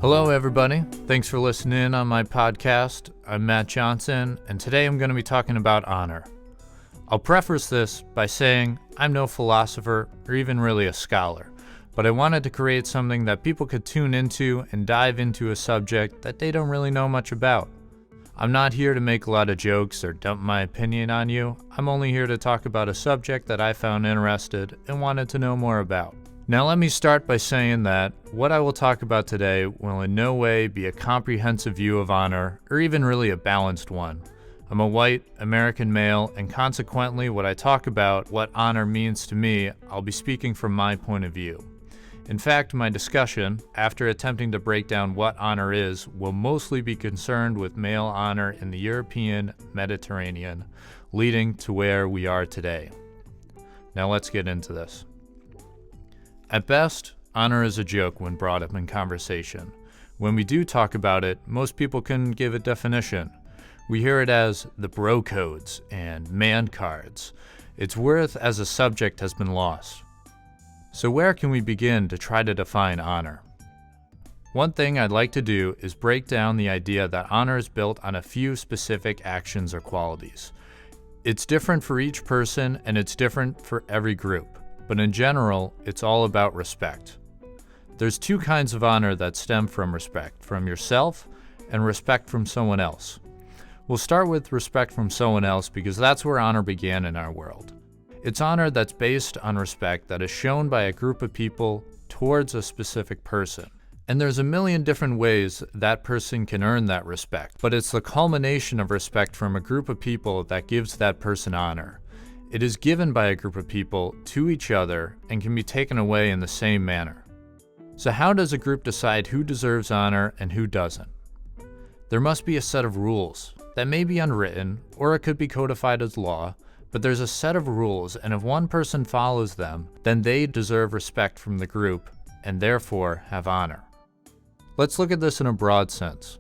Hello, everybody. Thanks for listening in on my podcast. I'm Matt Johnson, and today I'm going to be talking about honor. I'll preface this by saying I'm no philosopher or even really a scholar, but I wanted to create something that people could tune into and dive into a subject that they don't really know much about. I'm not here to make a lot of jokes or dump my opinion on you. I'm only here to talk about a subject that I found interested and wanted to know more about. Now let me start by saying that what I will talk about today will in no way be a comprehensive view of honor or even really a balanced one. I'm a white American male, and consequently what I talk about, what honor means to me, I'll be speaking from my point of view. In fact, my discussion, after attempting to break down what honor is, will mostly be concerned with male honor in the European Mediterranean, leading to where we are today. Now let's get into this. At best, honor is a joke when brought up in conversation. When we do talk about it, most people can give a definition. We hear it as the bro codes and man cards. Its worth as a subject has been lost. So where can we begin to try to define honor? One thing I'd like to do is break down the idea that honor is built on a few specific actions or qualities. It's different for each person and it's different for every group. But in general, it's all about respect. There's two kinds of honor that stem from respect, from yourself and respect from someone else. We'll start with respect from someone else because that's where honor began in our world. It's honor that's based on respect that is shown by a group of people towards a specific person. And there's a million different ways that person can earn that respect, but it's the culmination of respect from a group of people that gives that person honor. It is given by a group of people to each other and can be taken away in the same manner. So how does a group decide who deserves honor and who doesn't? There must be a set of rules that may be unwritten or it could be codified as law, but there's a set of rules, and if one person follows them, then they deserve respect from the group and therefore have honor. Let's look at this in a broad sense.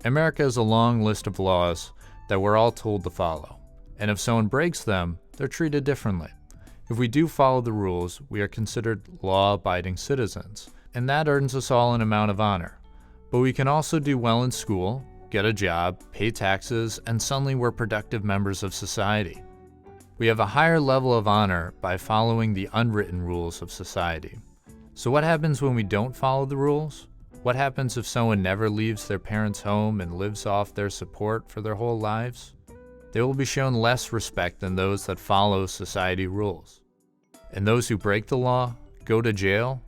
America has a long list of laws that we're all told to follow, and if someone breaks them, they're treated differently. If we do follow the rules, we are considered law-abiding citizens, and that earns us all an amount of honor. But we can also do well in school, get a job, pay taxes, and suddenly we're productive members of society. We have a higher level of honor by following the unwritten rules of society. So what happens when we don't follow the rules? What happens if someone never leaves their parents' home and lives off their support for their whole lives? They will be shown less respect than those that follow society rules. And those who break the law, go to jail,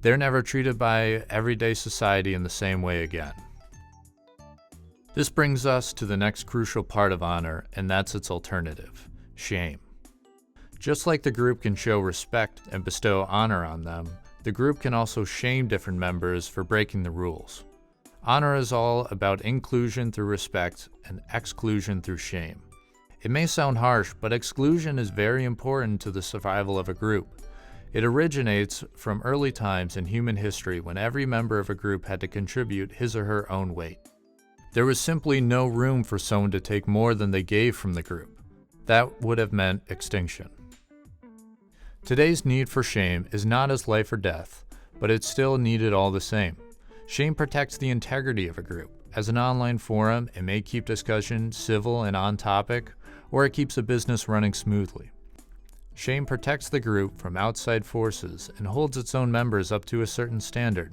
they're never treated by everyday society in the same way again. This brings us to the next crucial part of honor, and that's its alternative, shame. Just like the group can show respect and bestow honor on them, the group can also shame different members for breaking the rules. Honor is all about inclusion through respect and exclusion through shame. It may sound harsh, but exclusion is very important to the survival of a group. It originates from early times in human history when every member of a group had to contribute his or her own weight. There was simply no room for someone to take more than they gave from the group. That would have meant extinction. Today's need for shame is not as life or death, but it's still needed all the same. Shame protects the integrity of a group. As an online forum, it may keep discussion civil and on topic, or it keeps a business running smoothly. Shame protects the group from outside forces and holds its own members up to a certain standard.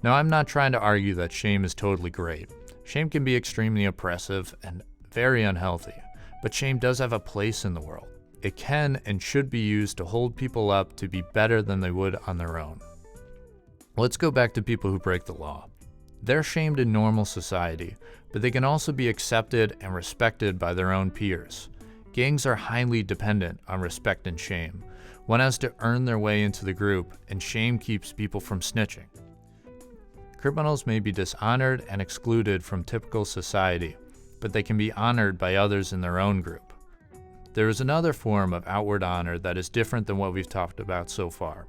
Now, I'm not trying to argue that shame is totally great. Shame can be extremely oppressive and very unhealthy, but shame does have a place in the world. It can and should be used to hold people up to be better than they would on their own. Let's go back to people who break the law. They're shamed in normal society, but they can also be accepted and respected by their own peers. Gangs are highly dependent on respect and shame. One has to earn their way into the group, and shame keeps people from snitching. criminals may be dishonored and excluded from typical society, but they can be honored by others in their own group. There is another form of outward honor that is different than what we've talked about so far.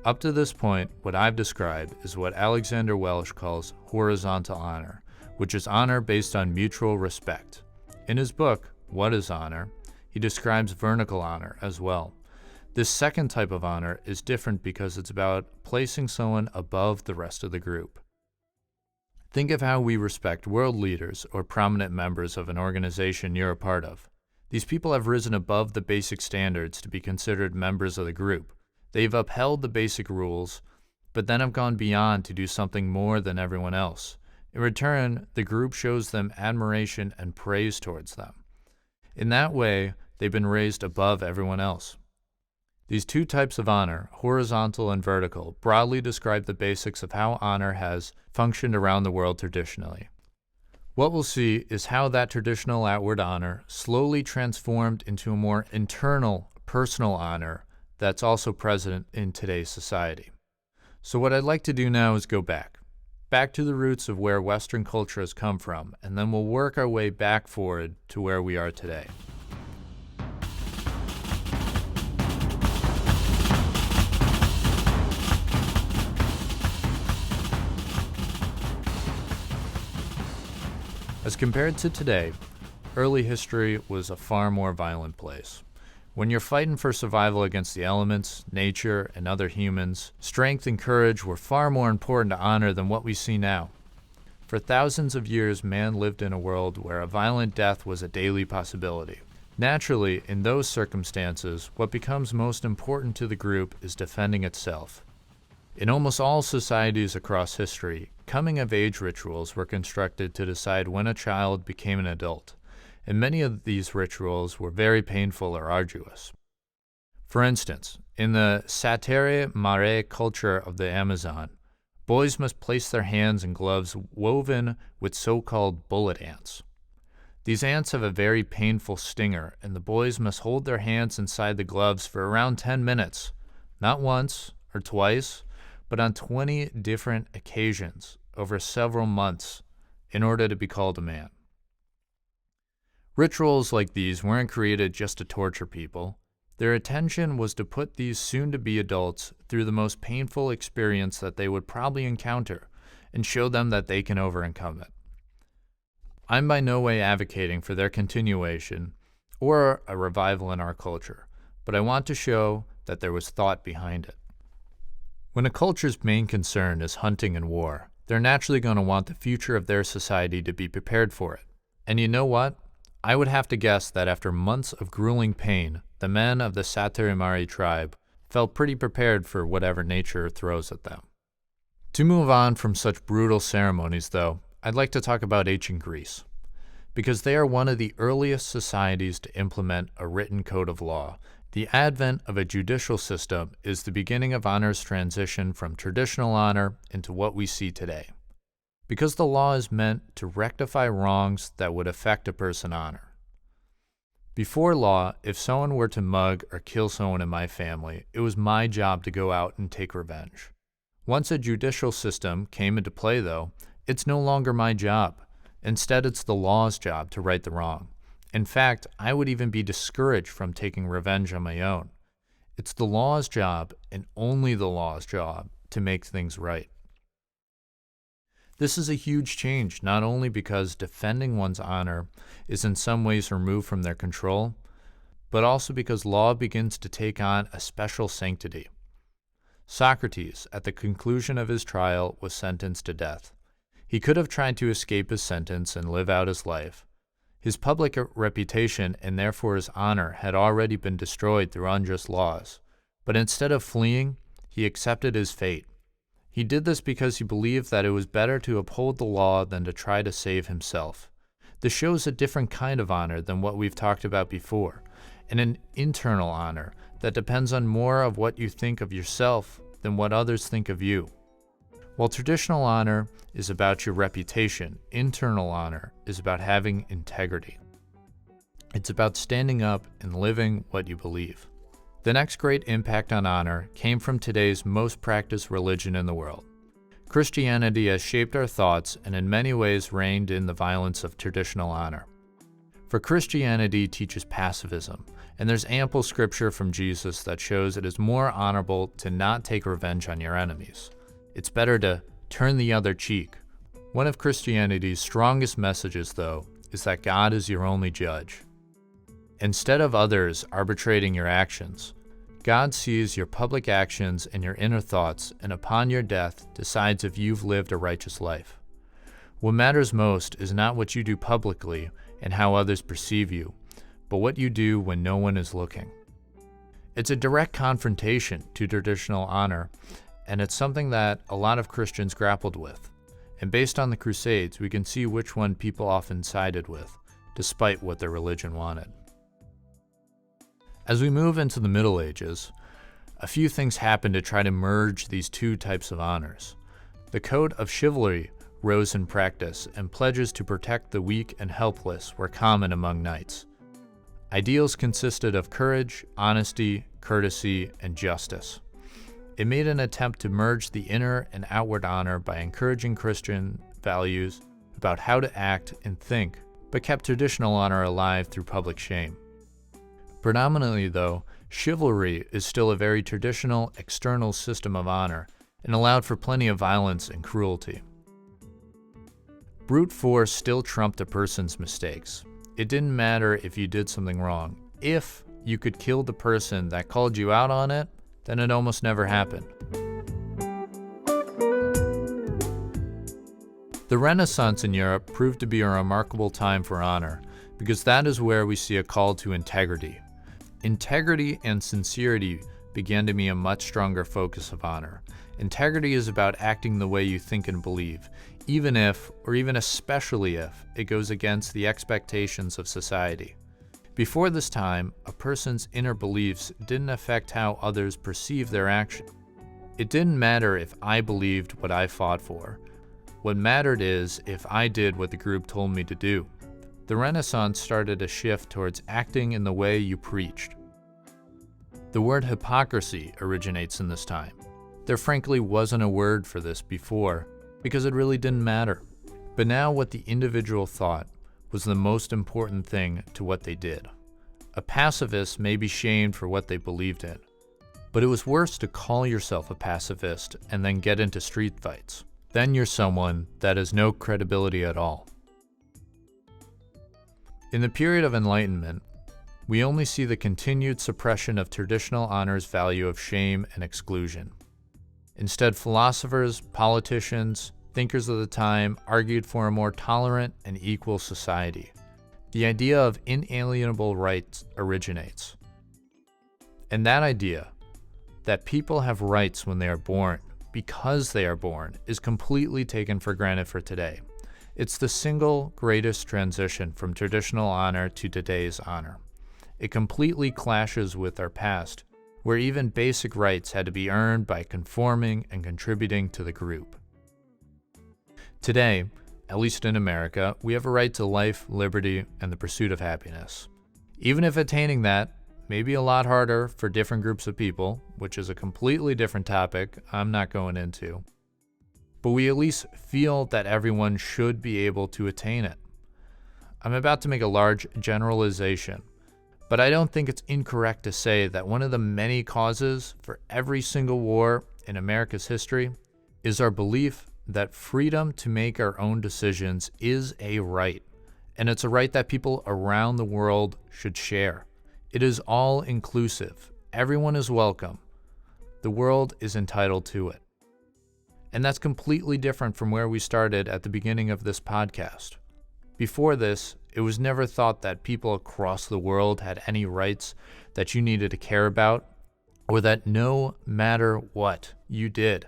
Up to this point, what I've described is what Alexander Welsh calls horizontal honor, which is honor based on mutual respect. In his book, What is Honor?, he describes vertical honor as well. This second type of honor is different because it's about placing someone above the rest of the group. Think of how we respect world leaders or prominent members of an organization you're a part of. These people have risen above the basic standards to be considered members of the group. They've upheld the basic rules, but then have gone beyond to do something more than everyone else. In return, the group shows them admiration and praise towards them. In that way, they've been raised above everyone else. These two types of honor, horizontal and vertical, broadly describe the basics of how honor has functioned around the world traditionally. What we'll see is how that traditional outward honor slowly transformed into a more internal, personal honor that's also present in today's society. So what I'd like to do now is go back to the roots of where Western culture has come from, and then we'll work our way back forward to where we are today. As compared to today, early history was a far more violent place. When you're fighting for survival against the elements, nature, and other humans, strength and courage were far more important to honor than what we see now. For thousands of years, man lived in a world where a violent death was a daily possibility. Naturally, in those circumstances, what becomes most important to the group is defending itself. In almost all societies across history, coming-of-age rituals were constructed to decide when a child became an adult, and many of these rituals were very painful or arduous. For instance, in the Satire Mare culture of the Amazon, boys must place their hands in gloves woven with so-called bullet ants. These ants have a very painful stinger, and the boys must hold their hands inside the gloves for around 10 minutes, not once or twice, but on 20 different occasions over several months in order to be called a man. Rituals like these weren't created just to torture people. Their intention was to put these soon-to-be adults through the most painful experience that they would probably encounter and show them that they can overcome it. I'm by no way advocating for their continuation or a revival in our culture, but I want to show that there was thought behind it. When a culture's main concern is hunting and war, they're naturally going to want the future of their society to be prepared for it. And you know what? I would have to guess that after months of grueling pain, the men of the Satarimari tribe felt pretty prepared for whatever nature throws at them. To move on from such brutal ceremonies, though, I'd like to talk about ancient Greece, because they are one of the earliest societies to implement a written code of law. The advent of a judicial system is the beginning of honor's transition from traditional honor into what we see today. Because the law is meant to rectify wrongs that would affect a person's honor. Before law, if someone were to mug or kill someone in my family, it was my job to go out and take revenge. Once a judicial system came into play, though, it's no longer my job. Instead, it's the law's job to right the wrong. In fact, I would even be discouraged from taking revenge on my own. It's the law's job, and only the law's job, to make things right. This is a huge change, not only because defending one's honor is in some ways removed from their control, but also because law begins to take on a special sanctity. Socrates, at the conclusion of his trial, was sentenced to death. He could have tried to escape his sentence and live out his life. His public reputation and therefore his honor had already been destroyed through unjust laws, but instead of fleeing, he accepted his fate. He did this because he believed that it was better to uphold the law than to try to save himself. This shows a different kind of honor than what we've talked about before, and an internal honor that depends on more of what you think of yourself than what others think of you. While traditional honor is about your reputation, internal honor is about having integrity. It's about standing up and living what you believe. The next great impact on honor came from today's most practiced religion in the world, Christianity has shaped our thoughts and in many ways reined in the violence of traditional honor. For Christianity teaches pacifism, and there's ample scripture from Jesus that shows it is more honorable to not take revenge on your enemies. It's better to turn the other cheek. One of Christianity's strongest messages, though, is that God is your only judge. Instead of others arbitrating your actions, God sees your public actions and your inner thoughts, and upon your death decides if you've lived a righteous life. What matters most is not what you do publicly and how others perceive you, but what you do when no one is looking. It's a direct confrontation to traditional honor, and it's something that a lot of Christians grappled with. And based on the Crusades, we can see which one people often sided with, despite what their religion wanted. As we move into the Middle Ages, a few things happen to try to merge these two types of honors. The code of chivalry rose in practice, and pledges to protect the weak and helpless were common among knights. Ideals consisted of courage, honesty, courtesy, and justice. It made an attempt to merge the inner and outward honor by encouraging Christian values about how to act and think, but kept traditional honor alive through public shame. Predominantly, though, chivalry is still a very traditional external system of honor and allowed for plenty of violence and cruelty. Brute force still trumped a person's mistakes. It didn't matter if you did something wrong. If you could kill the person that called you out on it, then it almost never happened. The Renaissance in Europe proved to be a remarkable time for honor, because that is where we see a call to integrity. Integrity and sincerity began to be a much stronger focus of honor. Integrity is about acting the way you think and believe, even if, or even especially if, it goes against the expectations of society. Before this time, a person's inner beliefs didn't affect how others perceive their action. It didn't matter if I believed what I fought for. What mattered is if I did what the group told me to do. The Renaissance started a shift towards acting in the way you preached. The word hypocrisy originates in this time. There frankly wasn't a word for this before, because it really didn't matter. But now what the individual thought was the most important thing to what they did. A pacifist may be shamed for what they believed in, but it was worse to call yourself a pacifist and then get into street fights. Then you're someone that has no credibility at all. In the period of Enlightenment, we only see the continued suppression of traditional honor's value of shame and exclusion. Instead, philosophers, politicians, thinkers of the time argued for a more tolerant and equal society. The idea of inalienable rights originates. And that idea, that people have rights when they are born, because they are born, is completely taken for granted for today. It's the single greatest transition from traditional honor to today's honor. It completely clashes with our past, where even basic rights had to be earned by conforming and contributing to the group. Today, at least in America, we have a right to life, liberty, and the pursuit of happiness. Even if attaining that may be a lot harder for different groups of people, which is a completely different topic I'm not going into, but we at least feel that everyone should be able to attain it. I'm about to make a large generalization, but I don't think it's incorrect to say that one of the many causes for every single war in America's history is our belief that freedom to make our own decisions is a right, and it's a right that people around the world should share. It is all inclusive. Everyone is welcome. The world is entitled to it. And that's completely different from where we started at the beginning of this podcast. Before this, it was never thought that people across the world had any rights that you needed to care about, or that no matter what you did,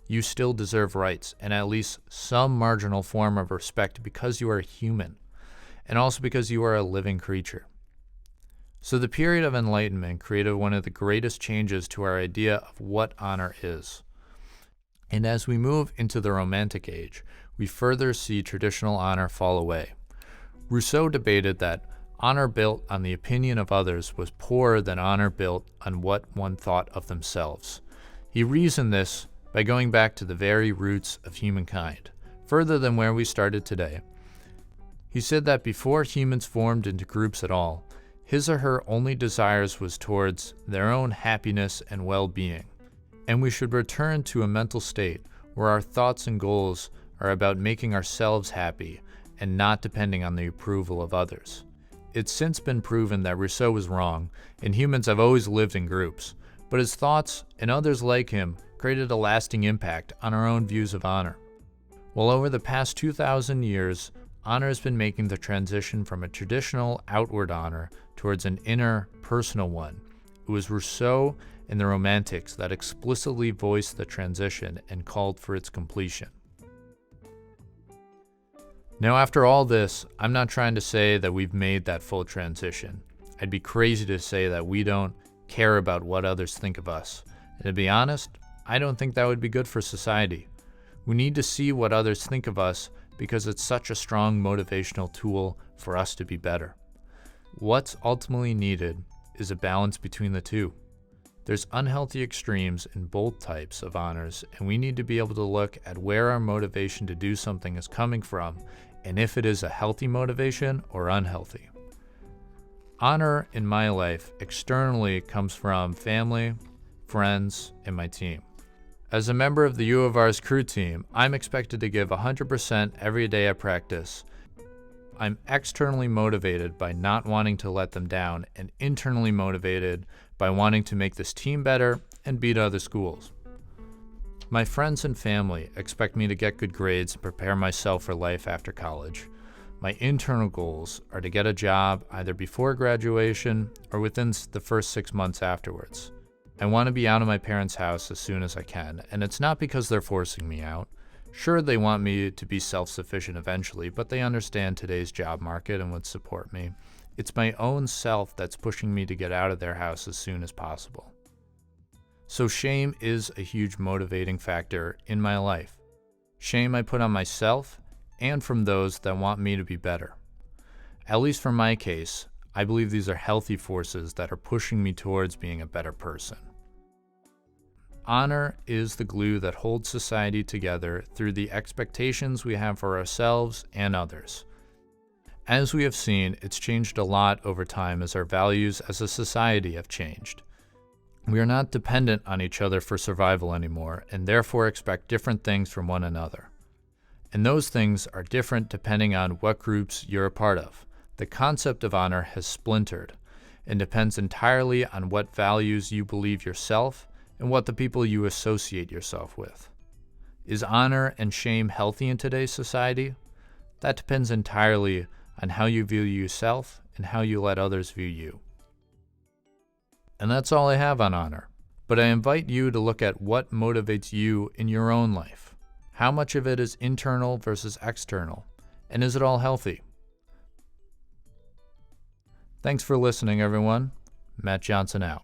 you still deserve rights and at least some marginal form of respect because you are human, and also because you are a living creature. So the period of Enlightenment created one of the greatest changes to our idea of what honor is. And as we move into the Romantic Age, we further see traditional honor fall away. Rousseau debated that honor built on the opinion of others was poorer than honor built on what one thought of themselves. He reasoned this by going back to the very roots of humankind, further than where we started today. He said that before humans formed into groups at all, his or her only desires was towards their own happiness and well-being, and we should return to a mental state where our thoughts and goals are about making ourselves happy and not depending on the approval of others. It's since been proven that Rousseau was wrong, and humans have always lived in groups, but his thoughts and others like him created a lasting impact on our own views of honor. Well, over the past 2,000 years, honor has been making the transition from a traditional outward honor towards an inner, personal one. It was Rousseau and the Romantics that explicitly voiced the transition and called for its completion. Now, after all this, I'm not trying to say that we've made that full transition. I'd be crazy to say that we don't care about what others think of us. And to be honest, I don't think that would be good for society. We need to see what others think of us because it's such a strong motivational tool for us to be better. What's ultimately needed is a balance between the two. There's unhealthy extremes in both types of honors, and we need to be able to look at where our motivation to do something is coming from and if it is a healthy motivation or unhealthy. Honor in my life externally comes from family, friends, and my team. As a member of the U of R's crew team, I'm expected to give 100% every day I practice. I'm externally motivated by not wanting to let them down and internally motivated by wanting to make this team better and beat other schools. My friends and family expect me to get good grades and prepare myself for life after college. My internal goals are to get a job either before graduation or within the first 6 months afterwards. I want to be out of my parents' house as soon as I can, and it's not because they're forcing me out. Sure, they want me to be self-sufficient eventually, but they understand today's job market and would support me. It's my own self that's pushing me to get out of their house as soon as possible. So shame is a huge motivating factor in my life. Shame I put on myself and from those that want me to be better. At least for my case, I believe these are healthy forces that are pushing me towards being a better person. Honor is the glue that holds society together through the expectations we have for ourselves and others. As we have seen, it's changed a lot over time as our values as a society have changed. We are not dependent on each other for survival anymore, and therefore expect different things from one another. And those things are different depending on what groups you're a part of. The concept of honor has splintered and depends entirely on what values you believe yourself and what the people you associate yourself with. Is honor and shame healthy in today's society? That depends entirely on how you view yourself and how you let others view you. And that's all I have on honor. But I invite you to look at what motivates you in your own life. How much of it is internal versus external? And is it all healthy? Thanks for listening, everyone. Matt Johnson out.